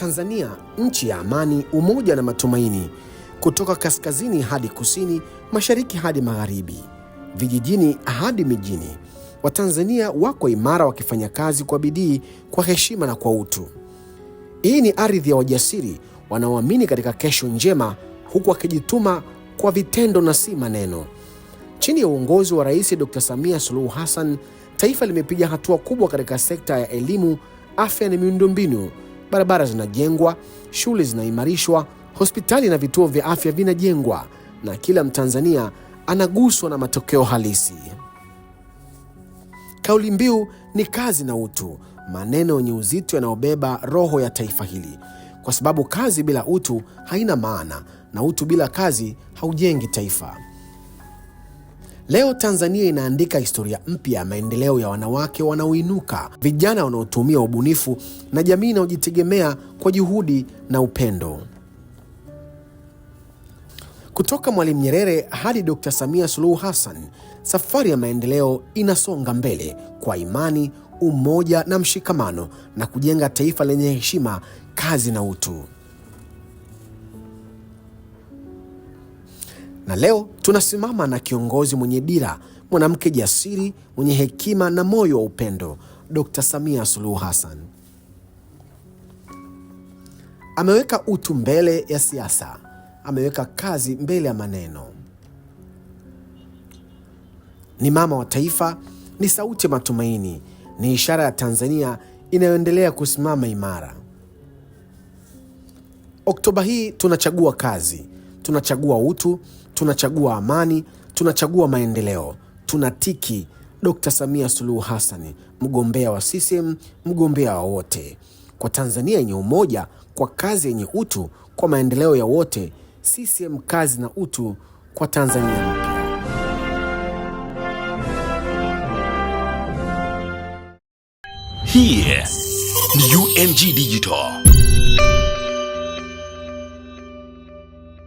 Tanzania, nchi ya amani, umoja na matumaini. Kutoka kaskazini hadi kusini, mashariki hadi magharibi, vijijini hadi mijini, Watanzania wako imara wakifanya kazi kwa bidii, kwa heshima na kwa utu. Hii ni ardhi ya wajasiri wanaoamini katika kesho njema, huku wakijituma kwa vitendo na si maneno. Chini ya uongozi wa Rais Dr. Samia Suluhu Hassan, taifa limepiga hatua kubwa katika sekta ya elimu, afya na miundombinu. Barabara zinajengwa, shule zinaimarishwa, hospitali na vituo vya afya vinajengwa, na kila Mtanzania anaguswa na matokeo halisi. Kauli mbiu ni kazi na utu, maneno yenye uzito yanayobeba roho ya taifa hili, kwa sababu kazi bila utu haina maana, na utu bila kazi haujengi taifa. Leo Tanzania inaandika historia mpya ya maendeleo ya wanawake wanaoinuka, vijana wanaotumia ubunifu, na jamii inayojitegemea kwa juhudi na upendo. Kutoka Mwalimu Nyerere hadi Dr. Samia Suluhu Hassan, safari ya maendeleo inasonga mbele kwa imani, umoja na mshikamano, na kujenga taifa lenye heshima, kazi na utu. Na leo tunasimama na kiongozi mwenye dira, mwanamke jasiri, mwenye hekima na moyo wa upendo, Dr. Samia Suluhu Hassan. Ameweka utu mbele ya siasa, ameweka kazi mbele ya maneno. Ni mama wa taifa, ni sauti ya matumaini, ni ishara ya Tanzania inayoendelea kusimama imara. Oktoba hii tunachagua kazi, tunachagua utu, tunachagua amani, tunachagua maendeleo. Tunatiki Dr. Samia Suluhu Hassan, mgombea wa CCM, mgombea wa wote. Kwa Tanzania yenye umoja, kwa kazi yenye utu, kwa maendeleo ya wote. CCM, kazi na utu kwa Tanzania mpya. Hii ni UMG Digital.